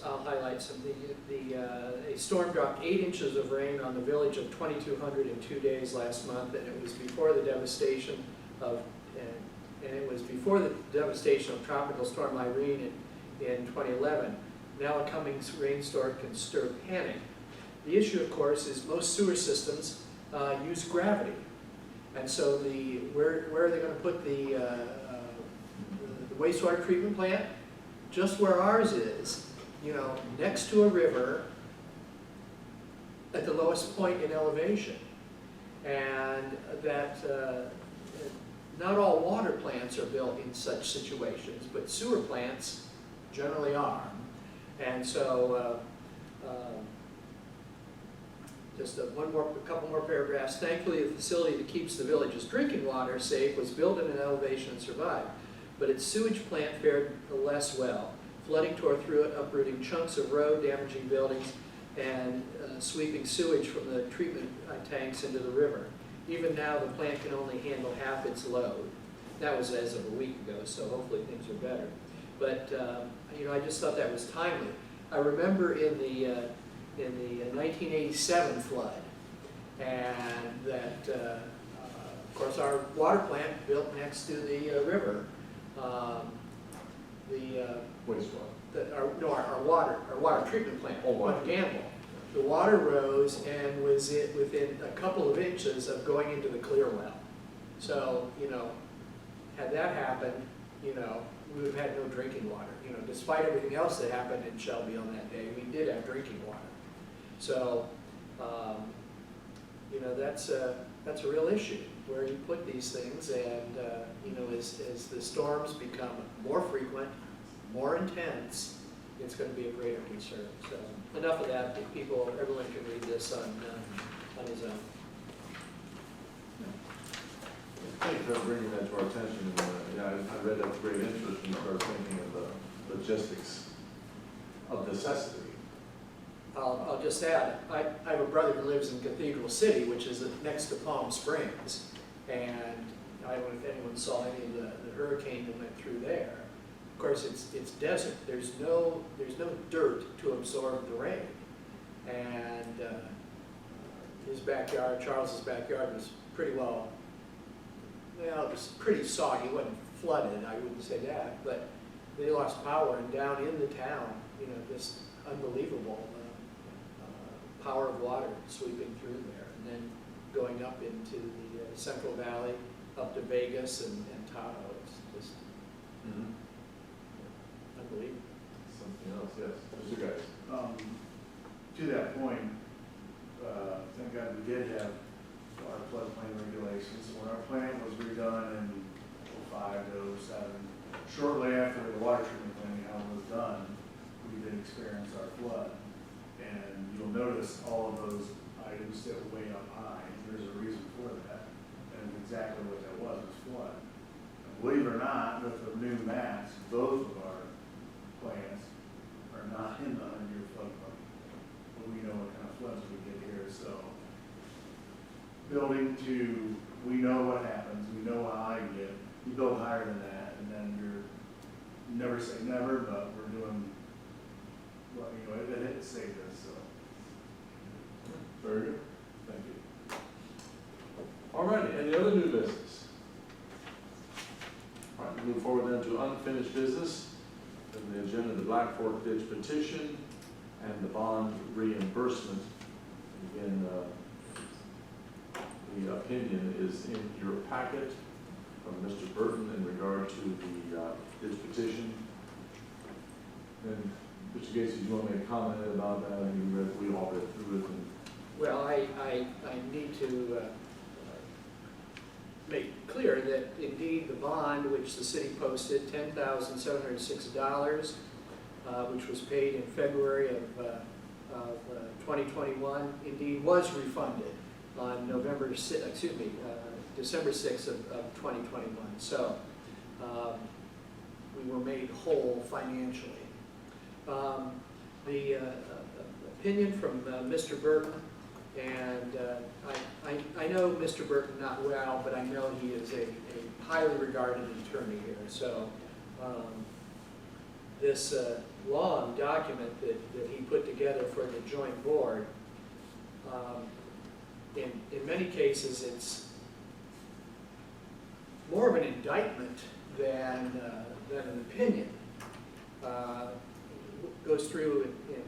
I'll highlight some. A storm dropped 8 inches of rain on the village of 2,200 in 2 days last month, and it was before the devastation of Tropical Storm Irene in 2011. Now a coming rainstorm can stir panic. The issue, of course, is most sewer systems use gravity, and so where are they going to put the wastewater treatment plant? Just where ours is. You know, next to a river at the lowest point in elevation. And that not all water plants are built in such situations, but sewer plants generally are. And so, just a couple more paragraphs. Thankfully, the facility that keeps the village's drinking water safe was built at an elevation and survived. But its sewage plant fared less well. Flooding tore through it, uprooting chunks of road, damaging buildings, and sweeping sewage from the treatment tanks into the river. Even now, the plant can only handle half its load. That was as of a week ago, so hopefully things are better. But you know, I just thought that was timely. I remember in the 1987 flood, and that of course our water plant built next to the river. Wastewater. Our water treatment plant, water. on Gamble. The water rose and was within a couple of inches of going into the clear well. So, you know, had that happened, you know, we would have had no drinking water. You know, despite everything else that happened in Shelby on that day, we did have drinking water. So, you know, that's a real issue, where you put these things, and, you know, as the storms become more frequent, more intense, it's going to be a greater concern. So, enough of that. Everyone can read this on his own. Thank you for bringing that to our attention. Yeah, I read that with great interest when you started thinking of the logistics of necessity. I'll just add, I have a brother who lives in Cathedral City, which is next to Palm Springs, and I don't know if anyone saw any of the hurricane that went through there. Of course, it's desert. There's no dirt to absorb the rain, and his backyard, Charles's backyard, was pretty well. Well, it was pretty soggy. It wasn't flooded, I wouldn't say that, but they lost power, and down in the town, you know, just unbelievable power of water sweeping through there, and then going up into the Central Valley, up to Vegas and Tahoe. It's just unbelievable. Something else, yes. Mr. Guys. To that point, thank God we did have our floodplain regulations. When our plant was redone in 05 to 07, shortly after the water treatment plant was done, we did experience our flood. And you'll notice all of those items sit way up high. There's a reason for that. And exactly what that was flood. And believe it or not, with the new maps, both of our plants are not in the 100-year floodplain. But we know what kind of floods we get here, so building to, we know what happens, we know how high you get. You build higher than that, and then you're, never say never, but we're doing, well, you know, it saved us, so. Very good. Thank you. All right, any other new business? All right, move forward then to unfinished business. On the agenda, the Black Fork Ditch petition and the bond reimbursement. Again, the opinion is in your packet from Mr. Burton in regard to the ditch petition. And Mr. Gates, did you want to make a comment about that? We all read through it. Well, I need to make clear that indeed the bond, which the city posted, $10,706, which was paid in February of 2021, indeed was refunded on December 6th of 2021. So we were made whole financially. The opinion from Mr. Burton, and I know Mr. Burton not well, but I know he is a highly regarded attorney here. So this long document that he put together for the joint board, in many cases it's more of an indictment than an opinion. Goes through in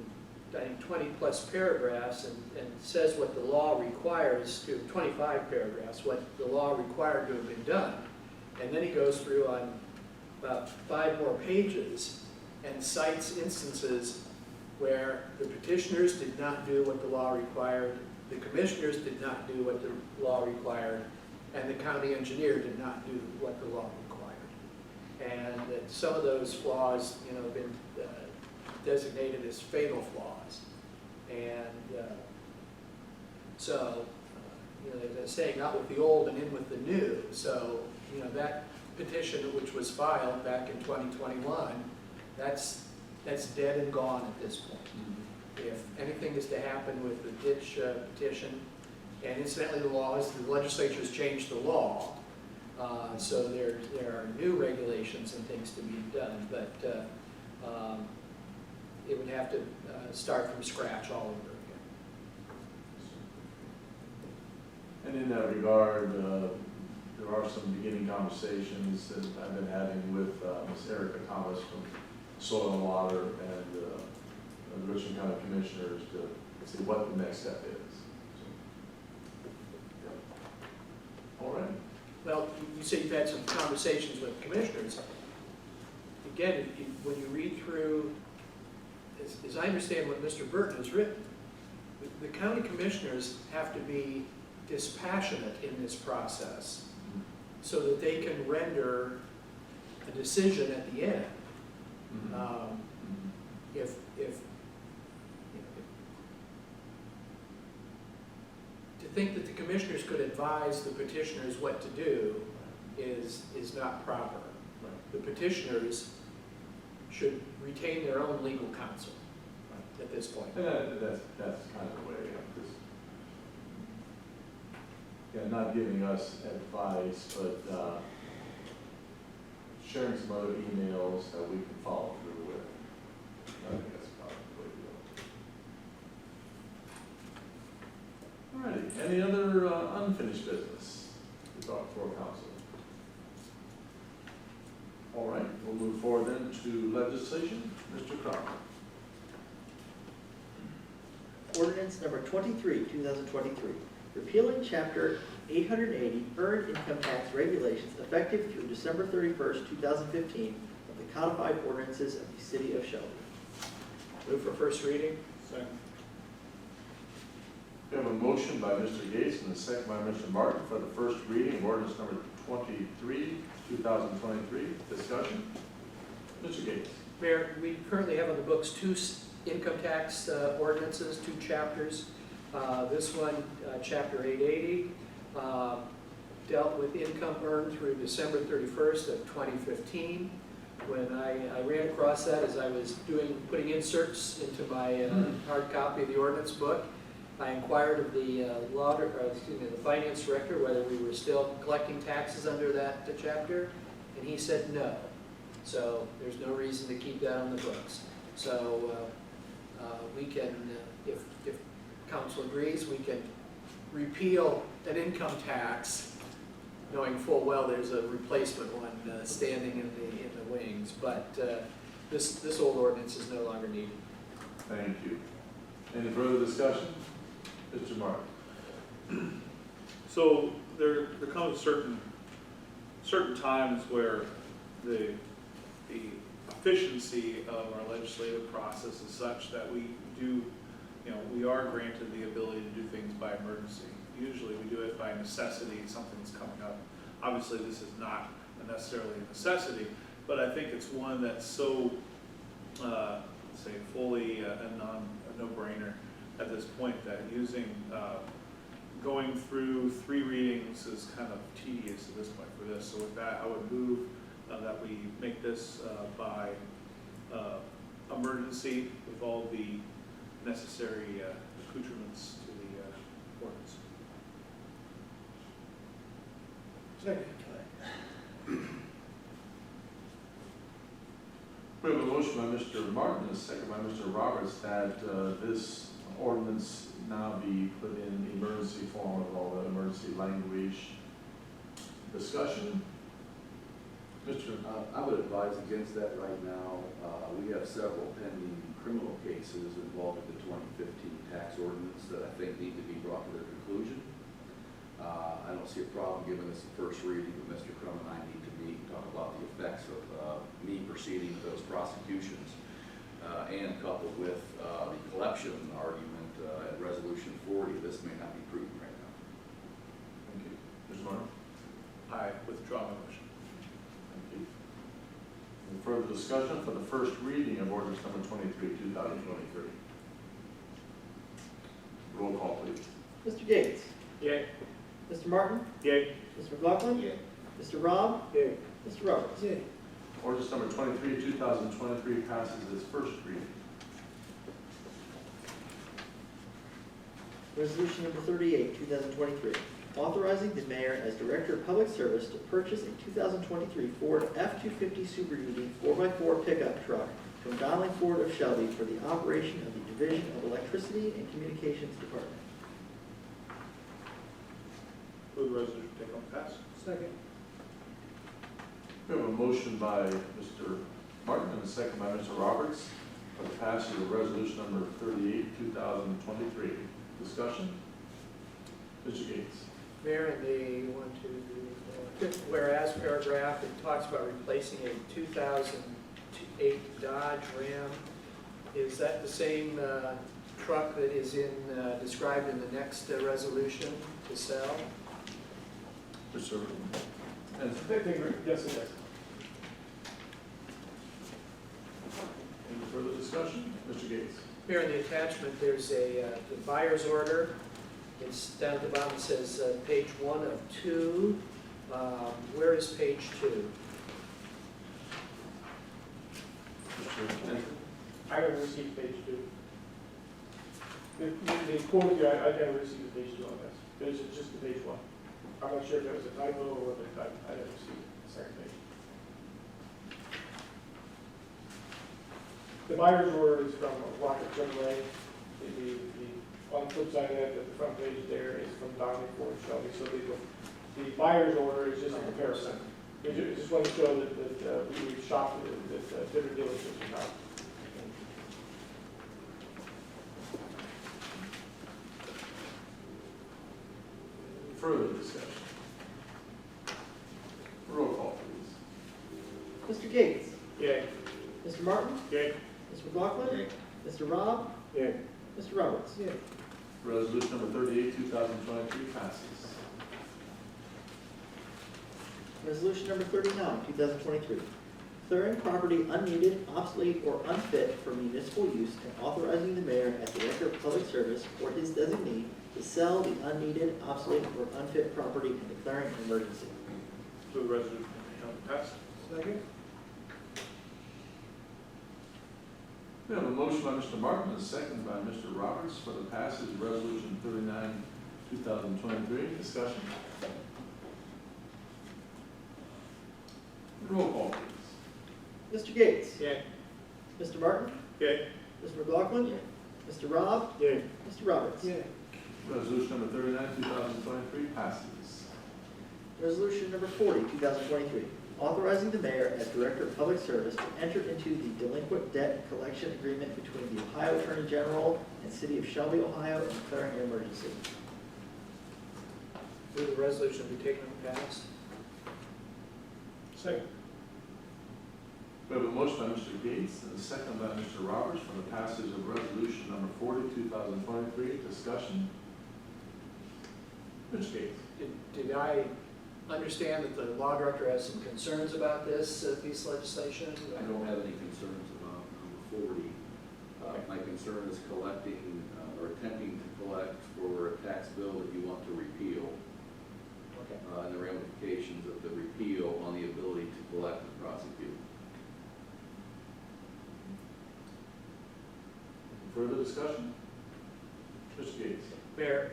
I think 20 plus paragraphs and says what the law requires to, 25 paragraphs, what the law required to have been done. And then he goes through on about 5 more pages and cites instances where the petitioners did not do what the law required, the commissioners did not do what the law required, and the county engineer did not do what the law required. And that some of those flaws, you know, have been designated as fatal flaws. And so, you know, they're saying out with the old and in with the new. So, you know, that petition which was filed back in 2021, that's dead and gone at this point. If anything is to happen with the ditch petition, and incidentally the legislature's changed the law, so there are new regulations and things to be done, but it would have to start from scratch all over again. And in that regard, there are some beginning conversations that I've been having with Ms. Erica Thomas from Soil and Water and the Richland County Commissioners to see what the next step is. So, yeah. All right. Well, you say you've had some conversations with commissioners. again, when you read through, as I understand what Mr. Burton has written, the county commissioners have to be dispassionate in this process so that they can render a decision at the end. If to think that the commissioners could advise the petitioners what to do is not proper. The petitioners should retain their own legal counsel at this point. And that's kind of the way, not giving us advice, but sharing some other emails that we can follow through with. I think that's probably the way to go. All righty, any other unfinished business to talk to our council? All right, we'll move forward then to legislation. Mr. Crown. Ordinance number 23, 2023, repealing chapter 880 earned income tax regulations effective through December 31st, 2015 of the codified ordinances of the city of Shelby. Move for first reading. Second. We have a motion by Mr. Gates and a second by Mr. Martin for the first reading of ordinance number 23, 2023. Discussion? Mr. Gates. Mayor, we currently have on the books two income tax ordinances, two chapters. This one, chapter 880, dealt with income earned through December 31st of 2015. When I ran across that as I was putting inserts into my hard copy of the ordinance book, I inquired of the the finance director whether we were still collecting taxes under that chapter, and he said no. So there's no reason to keep that on the books. So we can, if council agrees, we can repeal an income tax, knowing full well there's a replacement one standing in the wings. But this old ordinance is no longer needed. Thank you. Any further discussion? Mr. Martin. So there comes certain times where the efficiency of our legislative process is such that we are granted the ability to do things by emergency. Usually we do it by necessity, something's coming up. Obviously this is not necessarily a necessity, but I think it's one that's so, say, fully a no-brainer at this point that going through 3 readings is kind of tedious at this point for this. So with that, I would move that we make this by emergency with all the necessary accoutrements to the ordinance. Second. We have a motion by Mr. Martin and a second by Mr. Roberts that this ordinance now be put in emergency form with all the emergency language. Discussion? Mr. I would advise against that right now. We have several pending criminal cases involving the 2015 tax ordinance that I think need to be brought to their conclusion. I don't see a problem giving this a first reading, but Mr. Crum and I need to meet and talk about the effects of me proceeding with those prosecutions and coupled with the collection argument at Resolution 40. This may not be prudent right now. Thank you. Mr. Martin? I withdraw my motion. Thank you. Any further discussion for the first reading of ordinance number 23, 2023? Roll call, please. Mr. Gates? Yay. Mr. Martin? Yay. Mr. McLaughlin? Yay. Mr. Rob? Yay. Mr. Roberts? Yay. Ordinance number 23, 2023 passes its first reading. Resolution number 38, 2023, authorizing the mayor as Director of Public Service to purchase a 2023 Ford F-250 Super Duty 4x4 pickup truck from Donnelly Ford of Shelby for the operation of the Division of Electricity and Communications Department. Move the resolution take on pass. Second. We have a motion by Mr. Martin and a second by Mr. Roberts for the passage of resolution number 38, 2023. Discussion? Mr. Gates. Mayor, in the fifth whereas paragraph, it talks about replacing a 2002 2008 Dodge Ram. Is that the same truck that is described in the next resolution to sell? Mr. Yes, it is. Any further discussion? Mr. Gates? Here in the attachment, there's the buyer's order. It's down at the bottom, it says page 1 of 2. Where is page 2? Mr. Henson? I never received page 2. The quote here, I never received the page 2 on this. It was just the page 1. I'm not sure if it was a typo or what, but I never received the second page. The buyer's order is from Rocket Chevrolet. On the flip side of that, the front page there is from Dominic Ford Shelby. So the buyer's order is just a comparison. We just want to show that we've shopped that different dealerships are not. Further discussion? Roll call, please. Mr. Gates? Yay. Mr. Martin? Yay. Mr. McLaughlin? Mr. Rob? Yay. Mr. Roberts? Yeah. Resolution number 38, 2023 passes. Resolution number 39, 2023. Declaring property unneeded, obsolete, or unfit for municipal use and authorizing the mayor as director of public service or his designee to sell the unneeded, obsolete, or unfit property and declaring an emergency. So the resolution will pass. Second? We have a motion by Mr. Martin and a second by Mr. Roberts for the passage of Resolution 39, 2023. Discussion? Roll call, please. Mr. Gates? Yay. Mr. Martin? Yay. Mr. McLaughlin? Mr. Rob? Yay. Mr. Roberts? Yeah. Resolution number 39, 2023 passes. Resolution number 40, 2023. Authorizing the mayor as director of public service to enter into the delinquent debt collection agreement between the Ohio Attorney General and City of Shelby, Ohio, and declaring an emergency. Will the resolution be taken and passed? Second. We have a motion by Mr. Gates and a second by Mr. Roberts for the passage of Resolution number 40, 2023. Discussion? Mr. Gates? Did I understand that the law director has some concerns about this piece of legislation? I don't have any concerns about number 40. My concern is collecting or attempting to collect for a tax bill that you want to repeal, Okay. and the ramifications of the repeal on the ability to collect and prosecute. Further discussion? Mr. Gates? Mayor,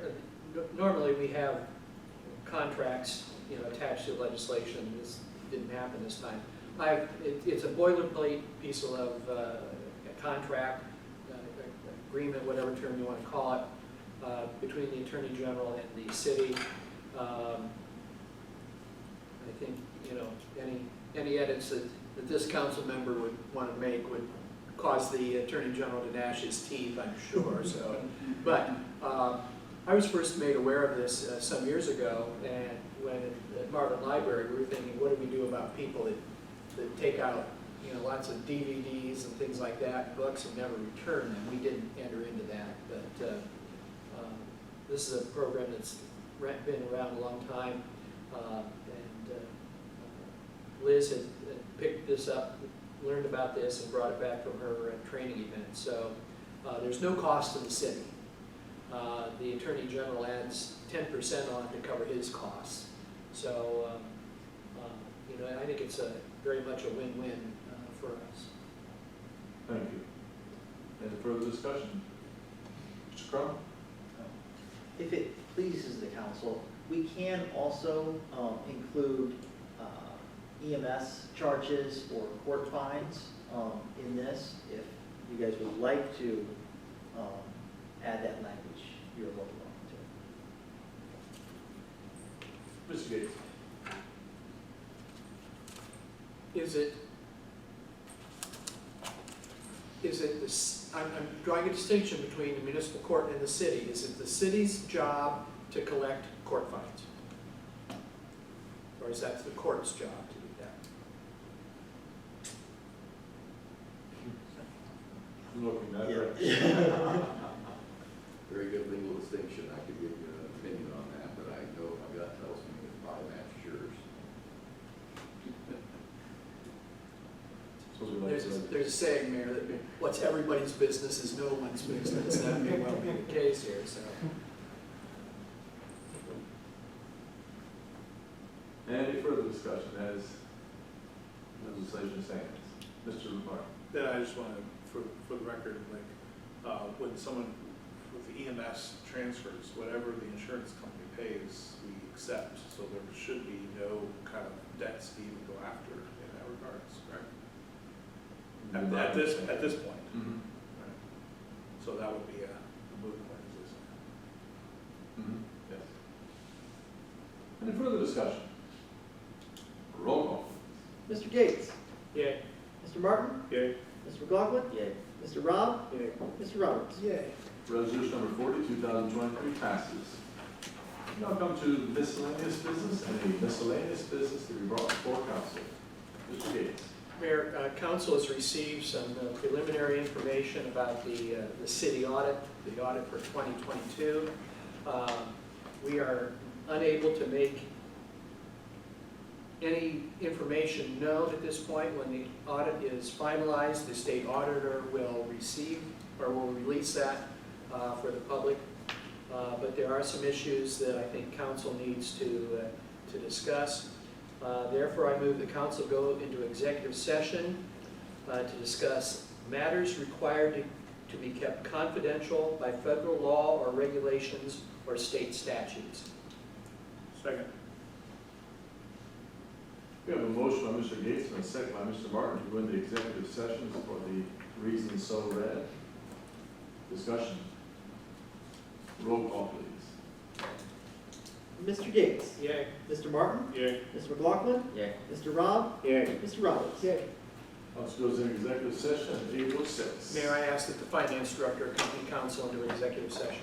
normally we have contracts, attached to legislation. This didn't happen this time. It's a boilerplate piece of a contract, agreement, whatever term you want to call it, between the Attorney General and the city. I think, any edits that this council member would want to make would cause the Attorney General to gnash his teeth, I'm sure. So, but I was first made aware of this some years ago, and when at Marvin Library, we were thinking, what do we do about people that take out, lots of DVDs and things like that, books, and never return them? We didn't enter into that, but this is a program that's been around a long time, and Liz had picked this up, learned about this, and brought it back from her training event. So there's no cost to the city. The Attorney General adds 10% on to cover his costs. So, I think it's very much a win-win for us. Thank you. Any further discussion? Mr. Crum? If it pleases the council, we can also include EMS charges or court fines in this. If you guys would like to add that language, you're more than welcome to. Mr. Gates? I'm drawing a distinction between the municipal court and the city. Is it the city's job to collect court fines? Or is that the court's job to do Looking at Yeah. it. Very good legal distinction. I could give you an opinion on that, but I know my gut tells me it probably matches yours. So we like There's a saying, Mayor, that what's everybody's business is no one's business. That may well be the case here, so. Any further discussion as legislation stands? Mr. Martin? Then I just want to, for the record, like, when someone with the EMS transfers, whatever the insurance company pays, we accept. So there should be no kind of debts to even go after in that regards, right? At this point. Mhm. Right. So that would be a moot point, as they say. Mhm. Yes. Any further discussion? Roll call. Mr. Gates? Yay. Mr. Martin? Yay. Mr. McLaughlin? Yay. Mr. Rob? Yay. Mr. Roberts? Yay. Resolution number 40, 2023 passes. Now come to miscellaneous business, any miscellaneous business to be brought before council. Mr. Gates. Mayor, council has received some preliminary information about the city audit, the audit for 2022. We are unable to make any information known at this point. When the audit is finalized, the state auditor will receive or will release that for the public. But there are some issues that I think council needs to discuss. Therefore, I move the council go into executive session to discuss matters required to be kept confidential by federal law or regulations or state statutes. Second. We have a motion by Mr. Gates and a second by Mr. Martin to go into executive sessions for the reasons so read. Discussion. Roll call, please. Mr. Gates? Yay. Mr. Martin? Yay. Mr. McLaughlin? Yay. Mr. Rob? Yay. Mr. Roberts? Yay. Council goes into executive session at 8:06. Mayor, I ask that the finance director accompany council into executive session.